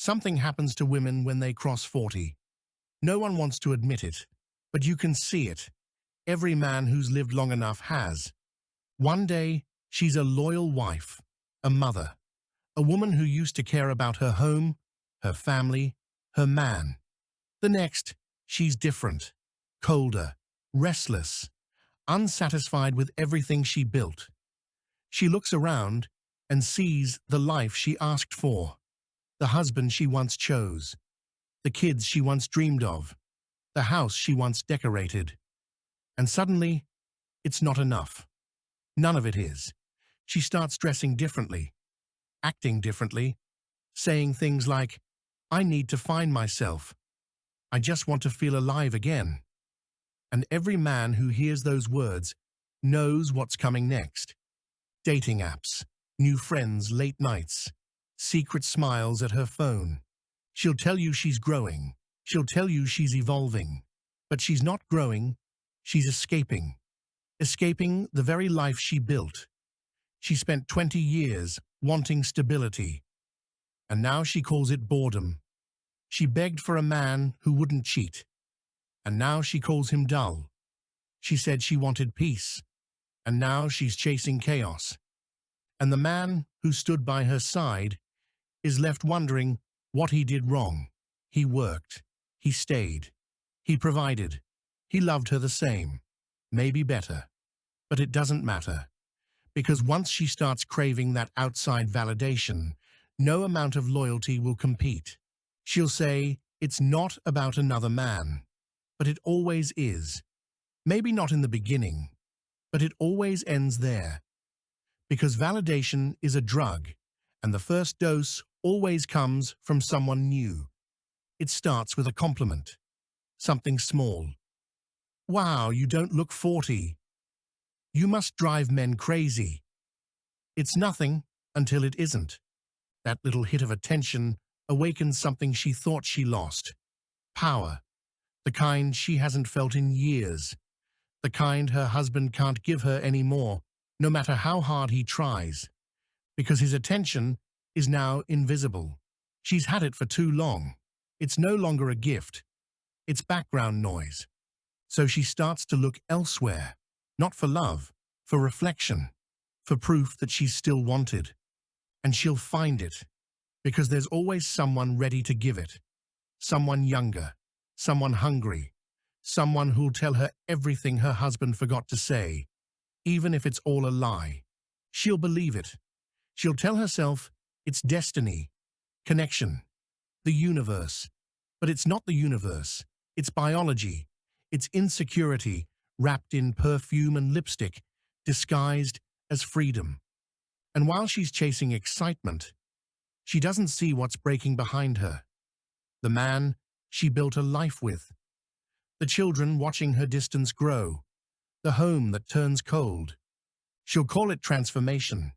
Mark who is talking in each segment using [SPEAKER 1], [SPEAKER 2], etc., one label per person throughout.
[SPEAKER 1] Something happens to women when they cross 40. No one wants to admit it, but you can see it. Every man who's lived long enough has. One day, she's a loyal wife, a mother, a woman who used to care about her home, her family, her man. The next, she's different, colder, restless, unsatisfied with everything she built. She looks around and sees the life she asked for, the husband she once chose, the kids she once dreamed of, the house she once decorated. And suddenly, it's not enough. None of it is. She starts dressing differently, acting differently, saying things like, "I need to find myself. I just want to feel alive again." And every man who hears those words knows what's coming next. Dating apps, new friends late nights, secret smiles at her phone. She'll tell you she's growing. She'll tell you she's evolving. But she's not growing. She's escaping. Escaping the very life she built. She spent 20 years wanting stability. And now she calls it boredom. She begged for a man who wouldn't cheat. And now she calls him dull. She said she wanted peace. And now she's chasing chaos. And the man who stood by her side is left wondering what he did wrong. He worked. He stayed. He provided. He loved her the same, maybe better. But it doesn't matter. Because once she starts craving that outside validation, no amount of loyalty will compete. She'll say, "It's not about another man." But it always is. Maybe not in the beginning, but it always ends there. Because validation is a drug, and the first dose always comes from someone new. It starts with a compliment, something small. "Wow, you don't look 40. You must drive men crazy." It's nothing until it isn't. That little hit of attention awakens something she thought she lost. Power. The kind she hasn't felt in years. The kind her husband can't give her anymore, no matter how hard he tries. Because his attention is now invisible. She's had it for too long. It's no longer a gift. It's background noise. So she starts to look elsewhere, not for love, for reflection, for proof that she's still wanted. And she'll find it, because there's always someone ready to give it. Someone younger, someone hungry, someone who'll tell her everything her husband forgot to say, even if it's all a lie. She'll believe it. She'll tell herself it's destiny, connection, the universe. But it's not the universe. It's biology. It's insecurity wrapped in perfume and lipstick, disguised as freedom. And while she's chasing excitement, she doesn't see what's breaking behind her. The man she built a life with. The children watching her distance grow. The home that turns cold. She'll call it transformation,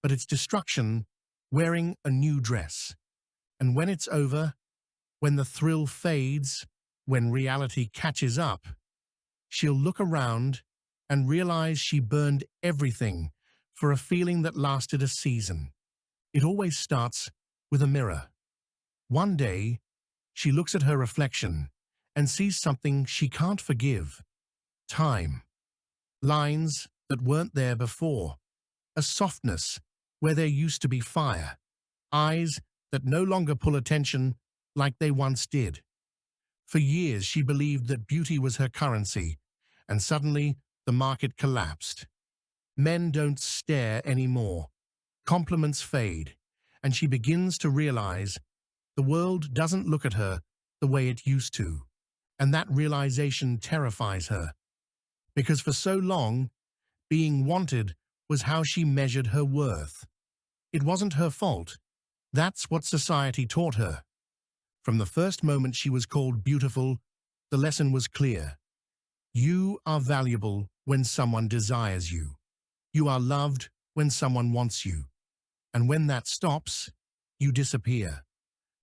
[SPEAKER 1] but it's destruction wearing a new dress. And when it's over, when the thrill fades, when reality catches up, she'll look around and realize she burned everything for a feeling that lasted a season. It always starts with a mirror. One day, she looks at her reflection and sees something she can't forgive. Time. Lines that weren't there before. A softness where there used to be fire. Eyes that no longer pull attention like they once did. For years, she believed that beauty was her currency, and suddenly the market collapsed. Men don't stare anymore. Compliments fade, and she begins to realize the world doesn't look at her the way it used to. And that realization terrifies her. Because for so long, being wanted was how she measured her worth. It wasn't her fault. That's what society taught her. From the first moment she was called beautiful, the lesson was clear. You are valuable when someone desires you. You are loved when someone wants you. And when that stops, you disappear.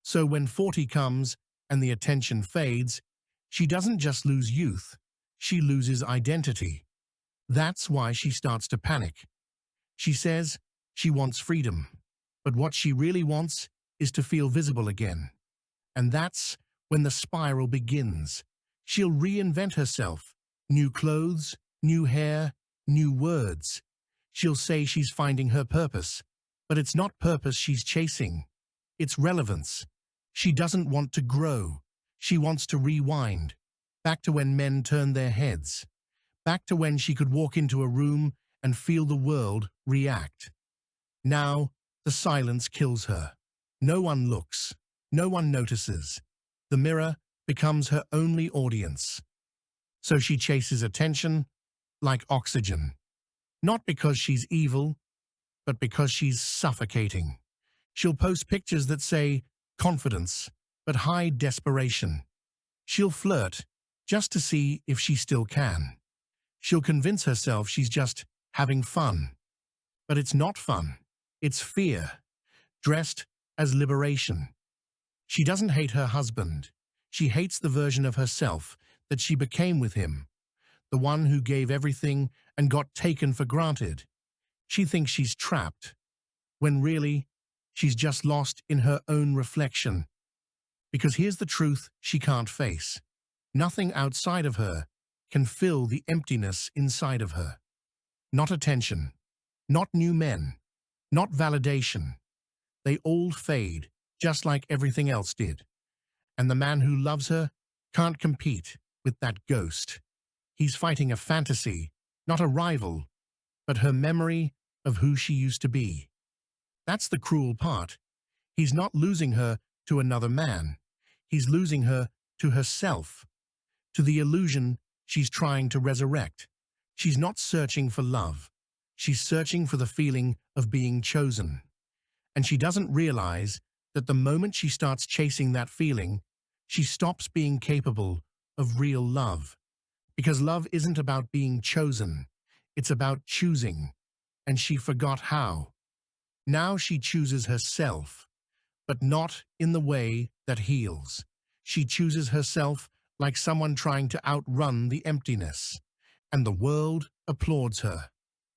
[SPEAKER 1] So when 40 comes and the attention fades, she doesn't just lose youth, she loses identity. That's why she starts to panic. She says she wants freedom, but what she really wants is to feel visible again. And that's when the spiral begins. She'll reinvent herself. New clothes, new hair, new words. She'll say she's finding her purpose, but it's not purpose she's chasing. It's relevance. She doesn't want to grow. She wants to rewind. Back to when men turned their heads. Back to when she could walk into a room and feel the world react. Now, the silence kills her. No one looks. No one notices. The mirror becomes her only audience. So she chases attention like oxygen. Not because she's evil, but because she's suffocating. She'll post pictures that say confidence, but hide desperation. She'll flirt just to see if she still can. She'll convince herself she's just having fun. But it's not fun. It's fear, dressed as liberation. She doesn't hate her husband. She hates the version of herself that she became with him, the one who gave everything and got taken for granted. She thinks she's trapped, when really, she's just lost in her own reflection. Because here's the truth she can't face. Nothing outside of her can fill the emptiness inside of her. Not attention, not new men, not validation. They all fade, just like everything else did. And the man who loves her can't compete with that ghost. He's fighting a fantasy, not a rival, but her memory of who she used to be. That's the cruel part. He's not losing her to another man. He's losing her to herself, to the illusion she's trying to resurrect. She's not searching for love. She's searching for the feeling of being chosen. And she doesn't realize that the moment she starts chasing that feeling, she stops being capable of real love. Because love isn't about being chosen. It's about choosing. And she forgot how. Now she chooses herself, but not in the way that heals. She chooses herself like someone trying to outrun the emptiness. And the world applauds her.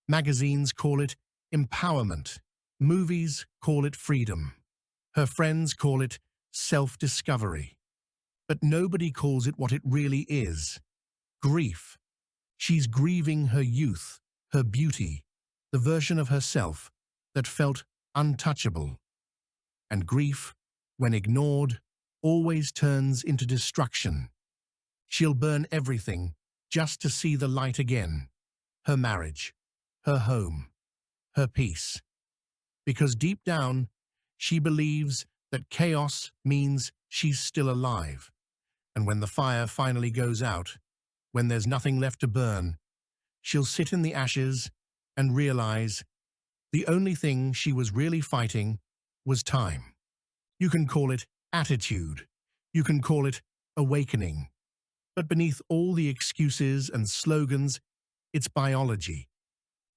[SPEAKER 1] Magazines call it empowerment. Movies call it freedom. Her friends call it self-discovery. But nobody calls it what it really is. Grief. She's grieving her youth, her beauty, the version of herself that felt untouchable. And grief, when ignored, always turns into destruction. She'll burn everything just to see the light again. Her marriage, her home, her peace. Because deep down, she believes that chaos means she's still alive. And when the fire finally goes out, when there's nothing left to burn, she'll sit in the ashes and realize the only thing she was really fighting was time. You can call it attitude. You can call it awakening. But beneath all the excuses and slogans, it's biology.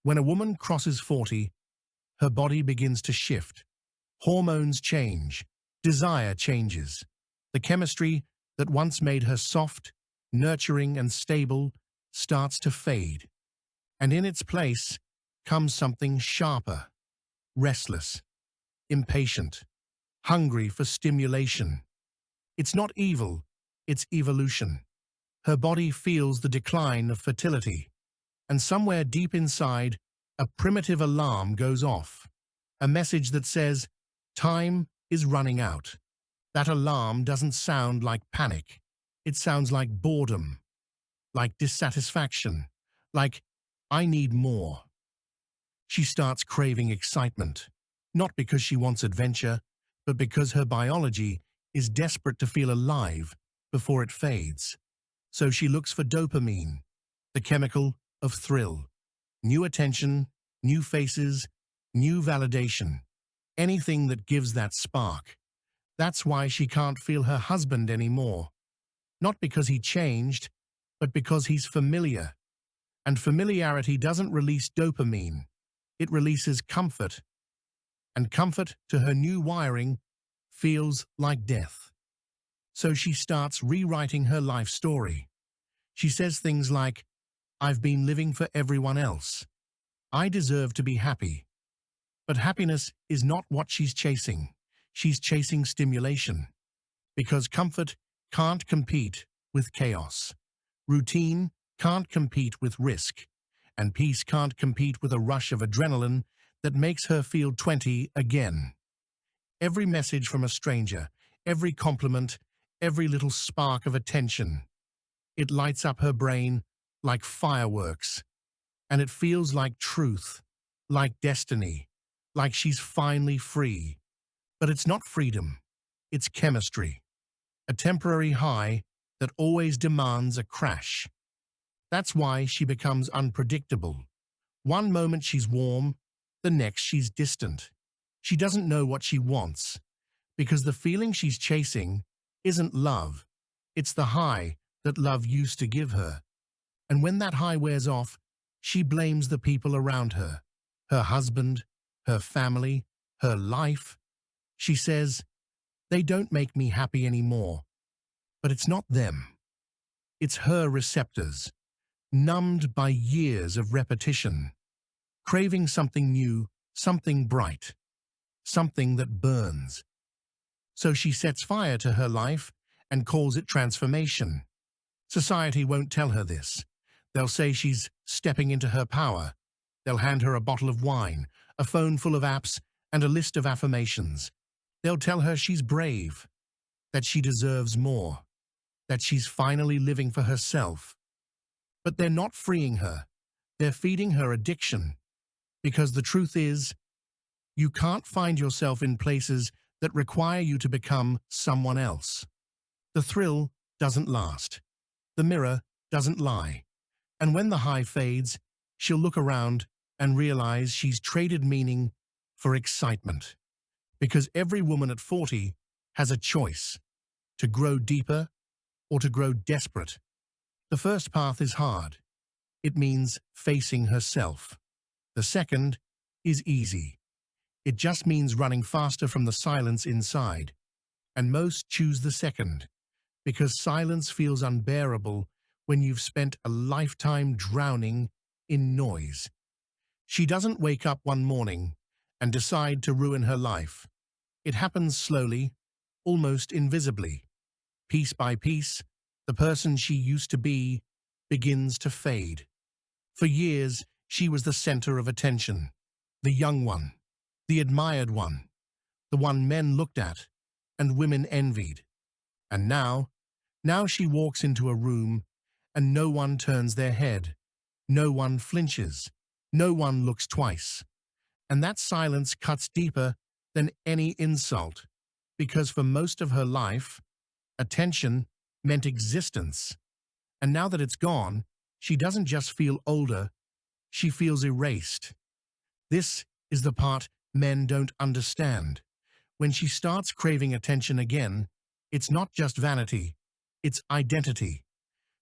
[SPEAKER 1] When a woman crosses 40, her body begins to shift. Hormones change. Desire changes. The chemistry that once made her soft, nurturing, and stable starts to fade. And in its place comes something sharper, restless, impatient, hungry for stimulation. It's not evil, it's evolution. Her body feels the decline of fertility, and somewhere deep inside, a primitive alarm goes off, a message that says, time is running out. That alarm doesn't sound like panic. It sounds like boredom, like dissatisfaction, like, I need more. She starts craving excitement, not because she wants adventure, but because her biology is desperate to feel alive before it fades. So she looks for dopamine, the chemical of thrill. New attention, new faces, new validation. Anything that gives that spark. That's why she can't feel her husband anymore. Not because he changed, but because he's familiar. And familiarity doesn't release dopamine. It releases comfort. And comfort to her new wiring feels like death. So she starts rewriting her life story. She says things like, I've been living for everyone else. I deserve to be happy. But happiness is not what she's chasing. she's chasing stimulation, because comfort can't compete with chaos. Routine can't compete with risk, and peace can't compete with a rush of adrenaline that makes her feel 20 again. Every message from a stranger, every compliment, every little spark of attention, it lights up her brain like fireworks, and it feels like truth, like destiny, like she's finally free. But it's not freedom, it's chemistry, a temporary high that always demands a crash. That's why she becomes unpredictable. One moment she's warm, the next she's distant. She doesn't know what she wants, because the feeling she's chasing isn't love. It's the high that love used to give her. And when that high wears off, she blames the people around her, her husband, her family, her life. She says, they don't make me happy anymore. But it's not them. It's her receptors, numbed by years of repetition, craving something new, something bright, something that burns. So she sets fire to her life and calls it transformation. Society won't tell her this. They'll say she's stepping into her power. They'll hand her a bottle of wine, a phone full of apps, and a list of affirmations. They'll tell her she's brave, that she deserves more, that she's finally living for herself. But they're not freeing her. They're feeding her addiction. Because the truth is, you can't find yourself in places that require you to become someone else. The thrill doesn't last. The mirror doesn't lie. And when the high fades, she'll look around and realize she's traded meaning for excitement. Because every woman at 40 has a choice, to grow deeper or to grow desperate. The first path is hard. It means facing herself. The second is easy. It just means running faster from the silence inside. And most choose the second, because silence feels unbearable when you've spent a lifetime drowning in noise. She doesn't wake up one morning and decide to ruin her life. It happens slowly, almost invisibly. Piece by piece, the person she used to be begins to fade. For years, she was the center of attention, the young one, the admired one, the one men looked at and women envied. And now she walks into a room and no one turns their head, no one flinches, no one looks twice. And that silence cuts deeper than any insult, because for most of her life, attention meant existence. And now that it's gone, she doesn't just feel older, she feels erased. This is the part men don't understand. When she starts craving attention again, it's not just vanity, it's identity.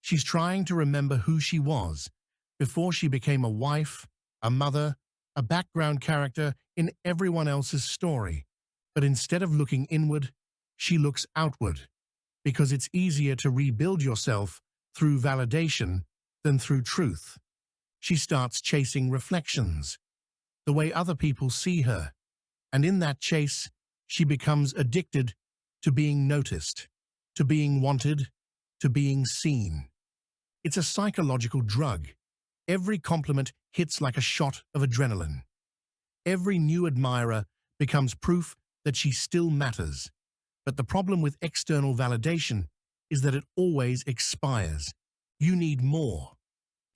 [SPEAKER 1] She's trying to remember who she was before she became a wife, a mother, a background character in everyone else's story. But instead of looking inward, she looks outward, because it's easier to rebuild yourself through validation than through truth. She starts chasing reflections, the way other people see her, and in that chase, she becomes addicted to being noticed, to being wanted, to being seen. It's a psychological drug. Every compliment hits like a shot of adrenaline. Every new admirer becomes proof that she still matters. But the problem with external validation is that it always expires. You need more,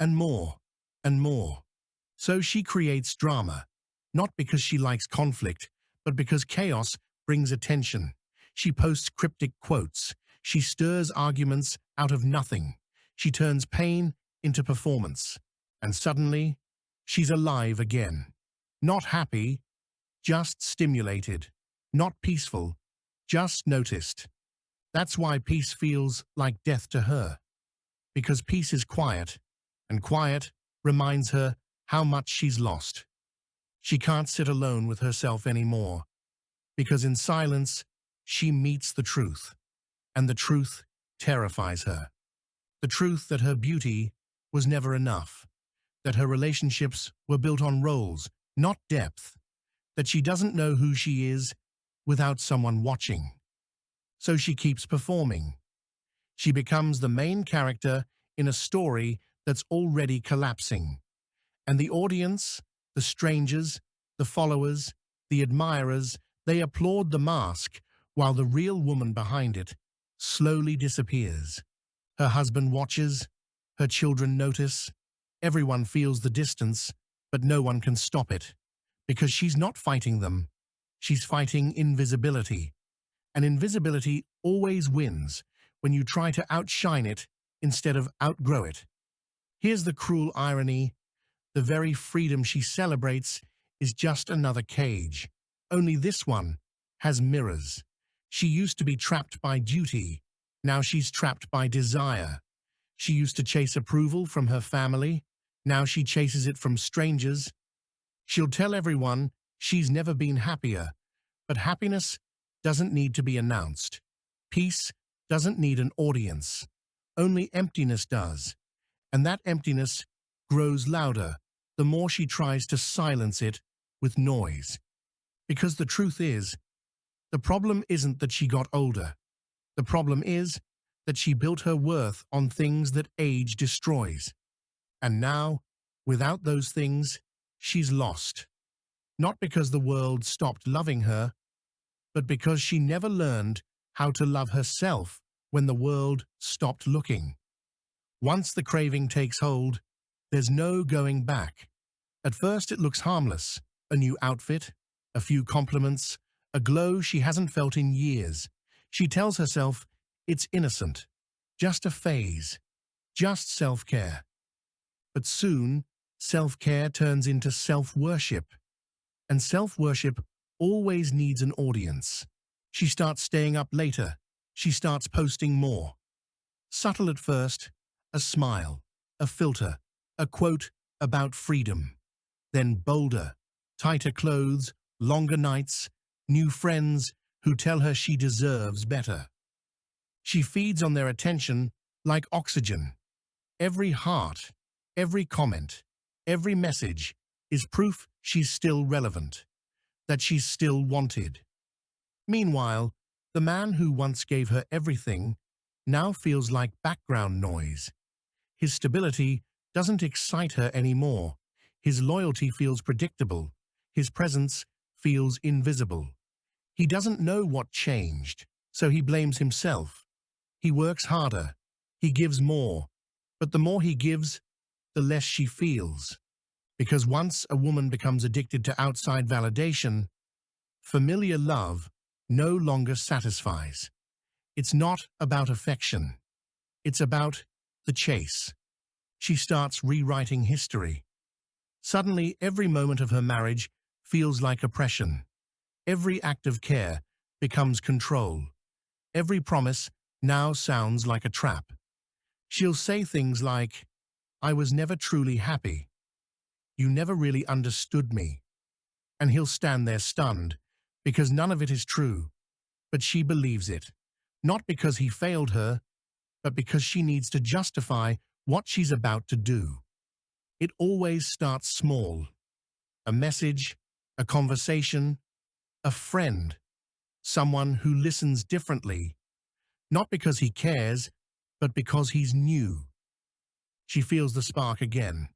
[SPEAKER 1] and more, and more. So she creates drama, not because she likes conflict, but because chaos brings attention. She posts cryptic quotes. She stirs arguments out of nothing. She turns pain into performance. And suddenly, she's alive again. Not happy, just stimulated. Not peaceful, just noticed. That's why peace feels like death to her. Because peace is quiet, and quiet reminds her how much she's lost. She can't sit alone with herself anymore, because in silence, she meets the truth, and the truth terrifies her. The truth that her beauty was never enough, that her relationships were built on roles, not depth, that she doesn't know who she is without someone watching. So she keeps performing. She becomes the main character in a story that's already collapsing. And the audience, the strangers, the followers, the admirers, they applaud the mask while the real woman behind it slowly disappears. Her husband watches, her children notice, everyone feels the distance, but no one can stop it. Because she's not fighting them, she's fighting invisibility. And invisibility always wins when you try to outshine it instead of outgrow it. Here's the cruel irony: the very freedom she celebrates is just another cage. Only this one has mirrors. She used to be trapped by duty. Now she's trapped by desire. She used to chase approval from her family. Now she chases it from strangers. She'll tell everyone she's never been happier. But happiness doesn't need to be announced. Peace doesn't need an audience. Only emptiness does. And that emptiness grows louder the more she tries to silence it with noise. Because the truth is, the problem isn't that she got older. The problem is that she built her worth on things that age destroys. And now, without those things, she's lost. Not because the world stopped loving her, but because she never learned how to love herself when the world stopped looking. Once the craving takes hold, there's no going back. At first it looks harmless: a new outfit, a few compliments, a glow she hasn't felt in years. She tells herself it's innocent, just a phase, just self-care. But soon, self-care turns into self-worship. And self-worship always needs an audience. She starts staying up later. She starts posting more. Subtle at first: a smile, a filter, a quote about freedom. Then bolder, tighter clothes, longer nights, new friends who tell her she deserves better. She feeds on their attention like oxygen. Every heart, every comment, every message is proof she's still relevant, that she's still wanted. Meanwhile, the man who once gave her everything now feels like background noise. His stability doesn't excite her anymore. His loyalty feels predictable. His presence feels invisible. He doesn't know what changed, so he blames himself. He works harder. He gives more. But the more he gives, the less she feels. Because once a woman becomes addicted to outside validation, familiar love no longer satisfies. It's not about affection. It's about the chase. She starts rewriting history. Suddenly, every moment of her marriage feels like oppression. Every act of care becomes control. Every promise now sounds like a trap. She'll say things like, "I was never truly happy. You never really understood me." And he'll stand there stunned, because none of it is true. But she believes it, not because he failed her, but because she needs to justify what she's about to do. It always starts small: a message, a conversation, a friend, someone who listens differently, not because he cares, but because he's new. She feels the spark again,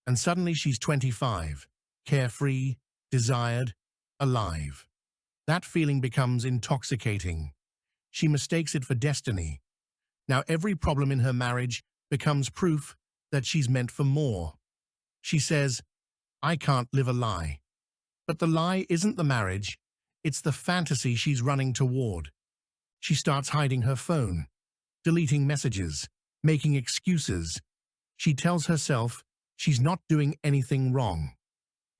[SPEAKER 1] and suddenly she's 25, carefree, desired, alive. That feeling becomes intoxicating. She mistakes it for destiny. Now every problem in her marriage becomes proof that she's meant for more. She says, "I can't live a lie." But the lie isn't the marriage, it's the fantasy she's running toward. She starts hiding her phone, deleting messages, making excuses. She tells herself she's not doing anything wrong.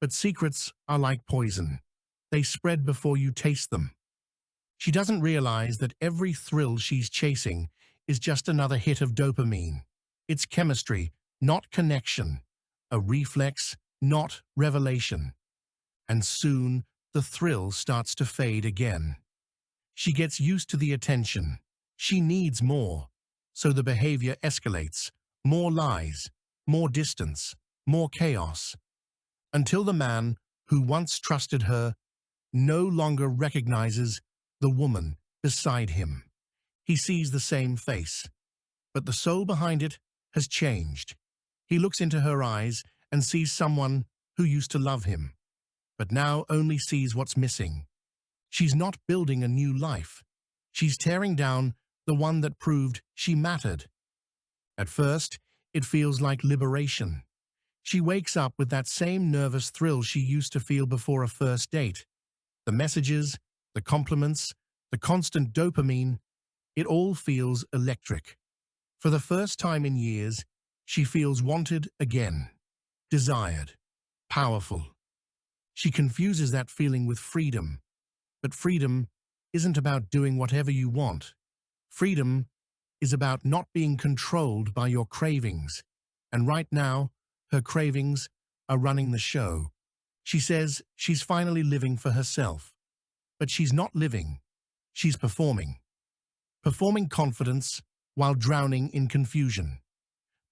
[SPEAKER 1] But secrets are like poison. They spread before you taste them. She doesn't realize that every thrill she's chasing is just another hit of dopamine. It's chemistry, not connection. A reflex, not revelation. And soon, the thrill starts to fade again. She gets used to the attention. She needs more. So the behavior escalates. More lies, more distance, more chaos. Until the man who once trusted her no longer recognizes the woman beside him. He sees the same face, but the soul behind it has changed. He looks into her eyes and sees someone who used to love him, but now only sees what's missing. She's not building a new life. She's tearing down the one that proved she mattered. At first, it feels like liberation. She wakes up with that same nervous thrill she used to feel before a first date. The messages, the compliments, the constant dopamine, it all feels electric. For the first time in years, she feels wanted again, desired, powerful. She confuses that feeling with freedom, but freedom isn't about doing whatever you want. Freedom is about not being controlled by your cravings. And right now, her cravings are running the show. She says she's finally living for herself. But she's not living. She's performing. Performing confidence while drowning in confusion.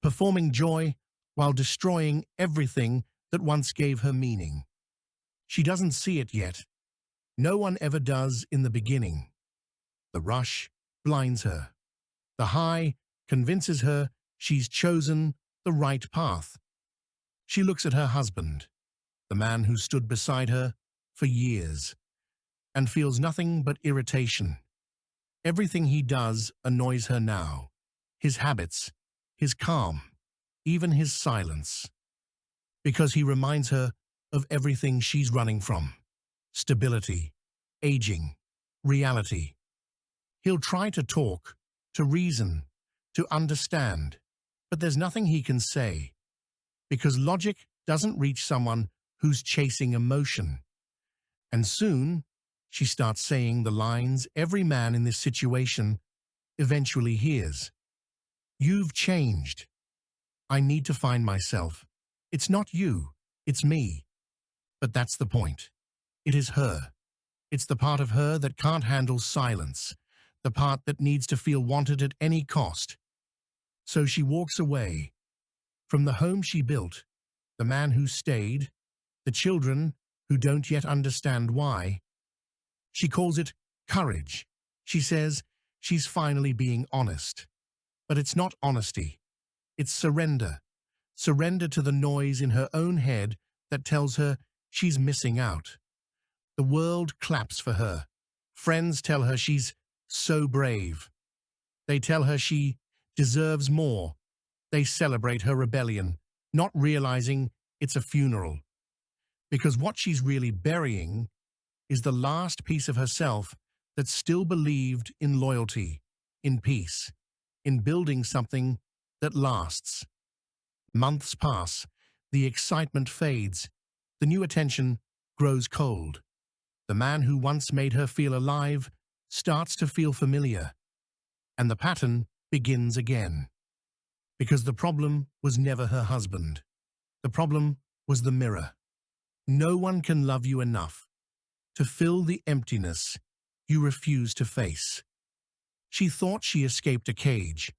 [SPEAKER 1] Performing joy while destroying everything that once gave her meaning. She doesn't see it yet. No one ever does in the beginning. The rush blinds her. The high convinces her she's chosen the right path. She looks at her husband, the man who stood beside her for years, and feels nothing but irritation. Everything he does annoys her now. His habits, his calm, even his silence. Because he reminds her of everything she's running from. Stability, aging, reality. He'll try to talk, to reason, to understand, but there's nothing he can say, because logic doesn't reach someone who's chasing emotion. And soon, she starts saying the lines every man in this situation eventually hears. You've changed. I need to find myself. It's not you, it's me. But that's the point. It is her. It's the part of her that can't handle silence, the part that needs to feel wanted at any cost. So she walks away from the home she built, the man who stayed, the children who don't yet understand why. She calls it courage. She says she's finally being honest. But it's not honesty. It's surrender. Surrender to the noise in her own head that tells her she's missing out. The world claps for her. Friends tell her she's so brave. They tell her she deserves more. They celebrate her rebellion, not realizing it's a funeral. Because what she's really burying is the last piece of herself that still believed in loyalty, in peace, in building something that lasts. Months pass, the excitement fades, the new attention grows cold. The man who once made her feel alive starts to feel familiar, and the pattern begins again. Because the problem was never her husband. The problem was the mirror. No one can love you enough to fill the emptiness you refuse to face. She thought she escaped a cage,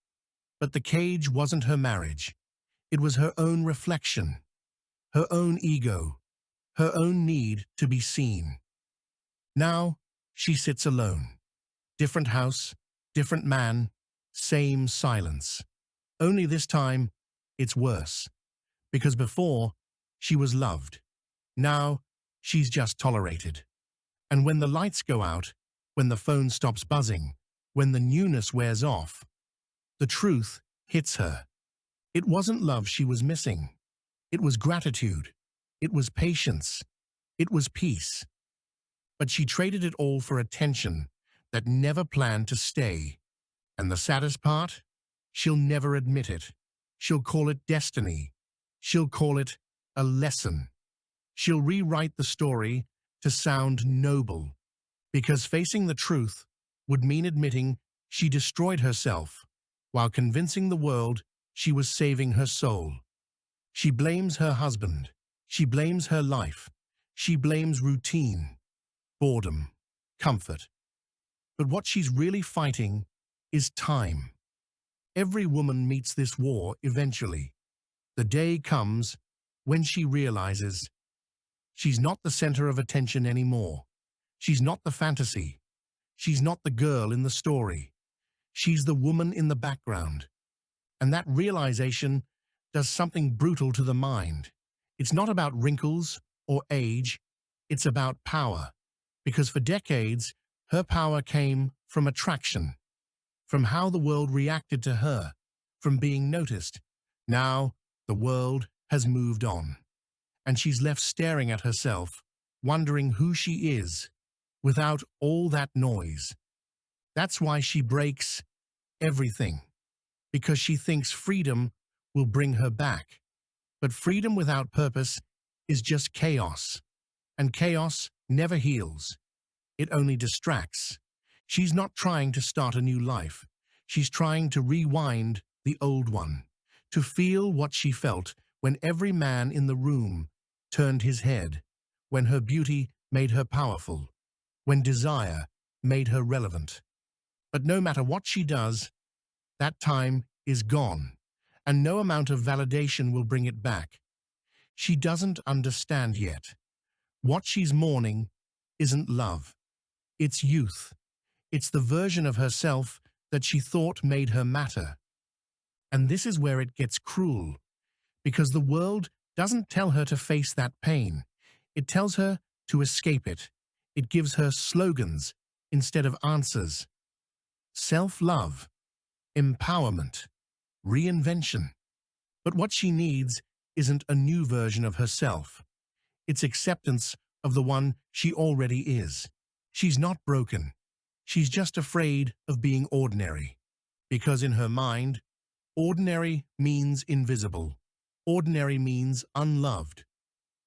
[SPEAKER 1] but the cage wasn't her marriage. It was her own reflection, her own ego, her own need to be seen. Now she sits alone. Different house, different man, same silence. Only this time, it's worse. Because before, she was loved. Now, she's just tolerated. And when the lights go out, when the phone stops buzzing, when the newness wears off, the truth hits her. It wasn't love she was missing. It was gratitude. It was patience. It was peace. But she traded it all for attention that never planned to stay. And the saddest part? She'll never admit it. She'll call it destiny. She'll call it a lesson. She'll rewrite the story to sound noble, because facing the truth would mean admitting she destroyed herself while convincing the world she was saving her soul. She blames her husband. She blames her life. She blames routine, boredom, comfort. But what she's really fighting is time. Every woman meets this war eventually. The day comes when she realizes she's not the center of attention anymore. She's not the fantasy. She's not the girl in the story. She's the woman in the background. And that realization does something brutal to the mind. It's not about wrinkles or age, it's about power. Because for decades, her power came from attraction, from how the world reacted to her, from being noticed. Now, the world has moved on, and she's left staring at herself, wondering who she is, without all that noise. That's why she breaks everything, because she thinks freedom will bring her back. But freedom without purpose is just chaos, and chaos never heals. It only distracts. She's not trying to start a new life. She's trying to rewind the old one, to feel what she felt when every man in the room turned his head, when her beauty made her powerful, when desire made her relevant. But no matter what she does, that time is gone, and no amount of validation will bring it back. She doesn't understand yet. What she's mourning isn't love. It's youth. It's the version of herself that she thought made her matter. And this is where it gets cruel, because the world doesn't tell her to face that pain. It tells her to escape it. It gives her slogans instead of answers. Self-love, empowerment, reinvention. But what she needs isn't a new version of herself. It's acceptance of the one she already is. She's not broken. She's just afraid of being ordinary. Because in her mind, ordinary means invisible. Ordinary means unloved.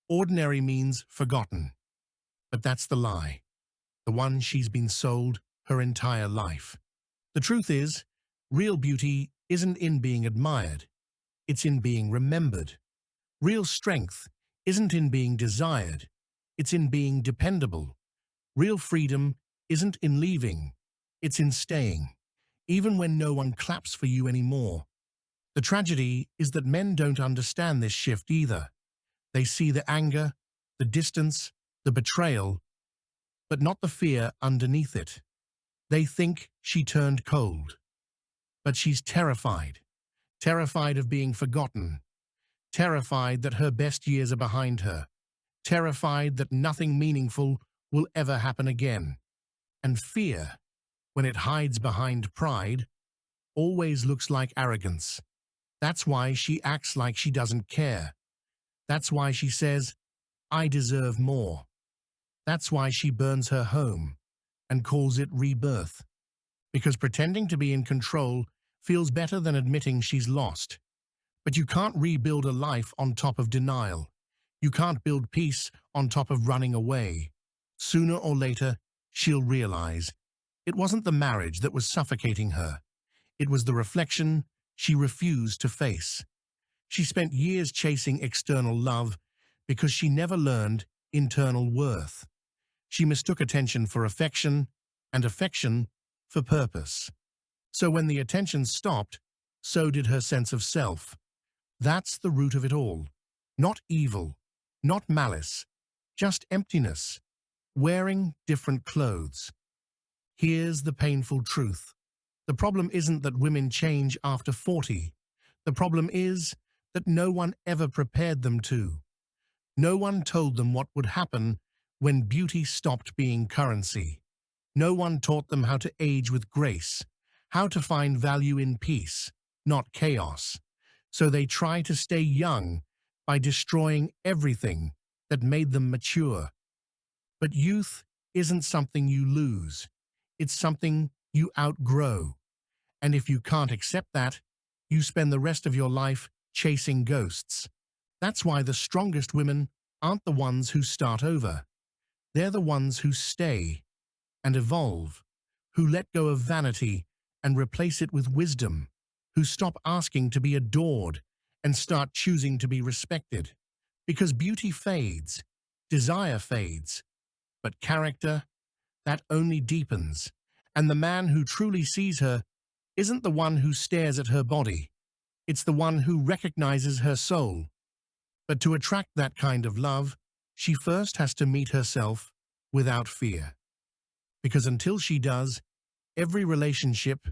[SPEAKER 1] Ordinary means forgotten. But that's the lie, the one she's been sold her entire life. The truth is, real beauty isn't in being admired. It's in being remembered. Real strength isn't in being desired. It's in being dependable. Real freedom isn't in leaving. It's in staying, even when no one claps for you anymore. The tragedy is that men don't understand this shift either. They see the anger, the distance, the betrayal, but not the fear underneath it. They think she turned cold. But she's terrified. Terrified of being forgotten. Terrified that her best years are behind her. Terrified that nothing meaningful will ever happen again. And fear, when it hides behind pride, always looks like arrogance. That's why she acts like she doesn't care. That's why she says, "I deserve more." That's why she burns her home and calls it rebirth. Because pretending to be in control feels better than admitting she's lost. But you can't rebuild a life on top of denial. You can't build peace on top of running away. Sooner or later, she'll realize it wasn't the marriage that was suffocating her. It was the reflection she refused to face. She spent years chasing external love because she never learned internal worth. She mistook attention for affection and affection for purpose. So when the attention stopped, so did her sense of self. That's the root of it all. Not evil, not malice, just emptiness, wearing different clothes. Here's the painful truth. The problem isn't that women change after 40. The problem is that no one ever prepared them to. No one told them what would happen when beauty stopped being currency. No one taught them how to age with grace, how to find value in peace, not chaos. So they try to stay young by destroying everything that made them mature. But youth isn't something you lose. It's something you outgrow. And if you can't accept that, you spend the rest of your life chasing ghosts. That's why the strongest women aren't the ones who start over. They're the ones who stay and evolve, who let go of vanity and replace it with wisdom, who stop asking to be adored and start choosing to be respected. Because beauty fades, desire fades, but character, that only deepens. And the man who truly sees her isn't the one who stares at her body. It's the one who recognizes her soul. But to attract that kind of love, she first has to meet herself without fear. Because until she does, every relationship,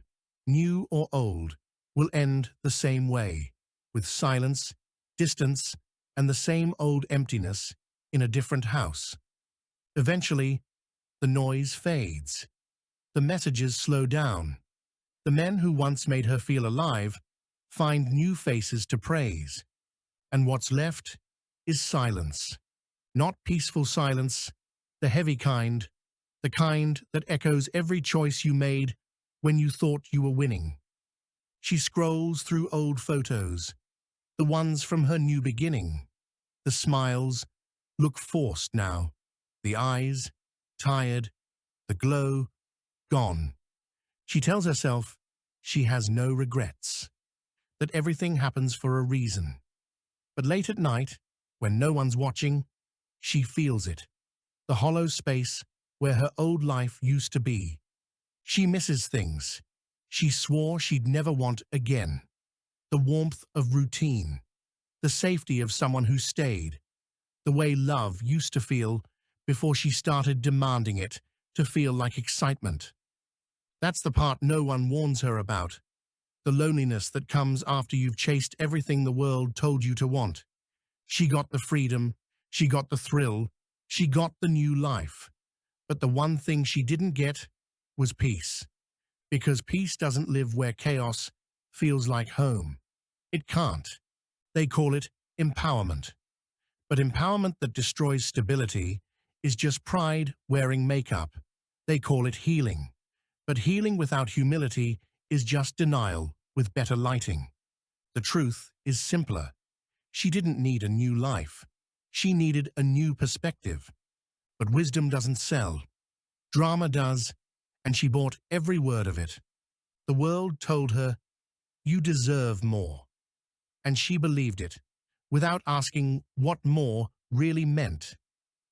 [SPEAKER 1] new or old, will end the same way, with silence, distance, and the same old emptiness in a different house. Eventually, the noise fades. The messages slow down. The men who once made her feel alive find new faces to praise. And what's left is silence. Not peaceful silence, the heavy kind, the kind that echoes every choice you made when you thought you were winning. She scrolls through old photos, the ones from her new beginning. The smiles look forced now, the eyes tired, the glow gone. She tells herself she has no regrets, that everything happens for a reason. But late at night, when no one's watching, she feels it, the hollow space where her old life used to be. She misses things she swore she'd never want again. The warmth of routine, the safety of someone who stayed, the way love used to feel before she started demanding it to feel like excitement. That's the part no one warns her about, the loneliness that comes after you've chased everything the world told you to want. She got the freedom, she got the thrill, she got the new life. But the one thing she didn't get was peace. Because peace doesn't live where chaos feels like home. It can't. They call it empowerment. But empowerment that destroys stability is just pride wearing makeup. They call it healing. But healing without humility is just denial with better lighting. The truth is simpler. She didn't need a new life. She needed a new perspective. But wisdom doesn't sell. Drama does, and she bought every word of it. The world told her, "You deserve more." And she believed it, without asking what more really meant.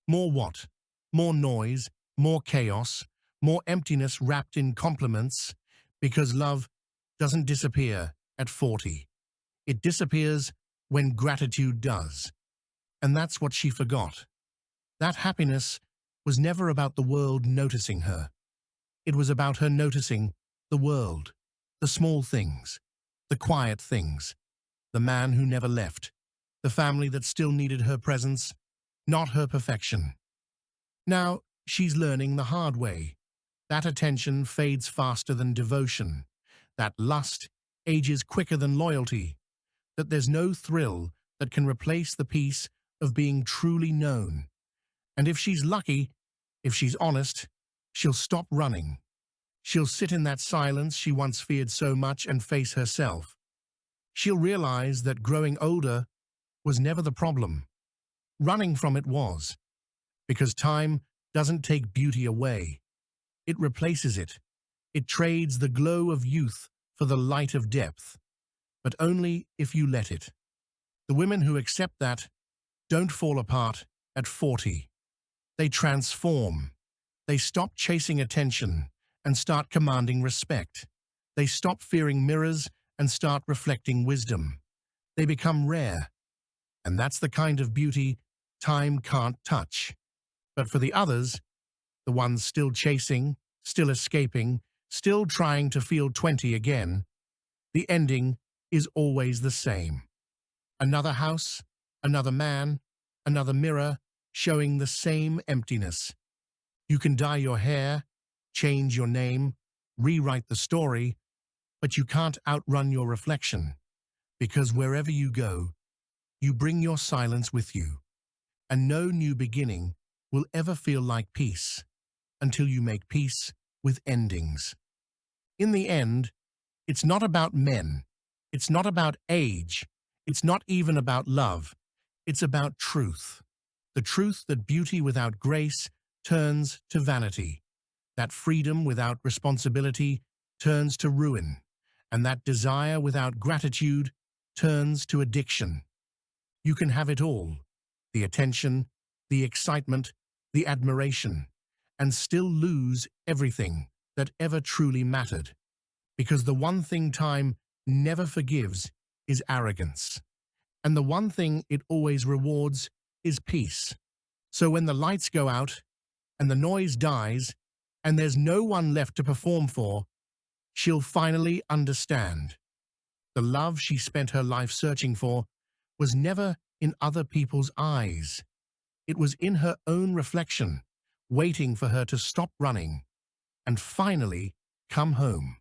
[SPEAKER 1] More what? More noise, more chaos, more emptiness wrapped in compliments, because love doesn't disappear at 40. It disappears when gratitude does. And that's what she forgot. That happiness was never about the world noticing her. It was about her noticing the world, the small things, the quiet things, the man who never left, the family that still needed her presence, not her perfection. Now, she's learning the hard way. That attention fades faster than devotion. That lust ages quicker than loyalty. That there's no thrill that can replace the peace of being truly known. And if she's lucky, if she's honest, she'll stop running. She'll sit in that silence she once feared so much and face herself. She'll realize that growing older was never the problem. Running from it was. Because time doesn't take beauty away. It replaces it. It trades the glow of youth for the light of depth. But only if you let it. The women who accept that don't fall apart at 40. They transform. They stop chasing attention and start commanding respect. They stop fearing mirrors and start reflecting wisdom. They become rare. And that's the kind of beauty time can't touch. But for the others, the ones still chasing, still escaping, still trying to feel 20 again, the ending is always the same. Another house, another man, another mirror, showing the same emptiness. You can dye your hair, change your name, rewrite the story, but you can't outrun your reflection, because wherever you go, you bring your silence with you, and no new beginning will ever feel like peace until you make peace with endings. In the end, it's not about men, it's not about age, it's not even about love, it's about truth. The truth that beauty without grace turns to vanity, that freedom without responsibility turns to ruin, and that desire without gratitude turns to addiction. You can have it all, the attention, the excitement, the admiration, and still lose everything that ever truly mattered. Because the one thing time never forgives is arrogance. And the one thing it always rewards is peace. So when the lights go out and the noise dies and there's no one left to perform for, she'll finally understand. The love she spent her life searching for was never in other people's eyes. It was in her own reflection, waiting for her to stop running and finally come home.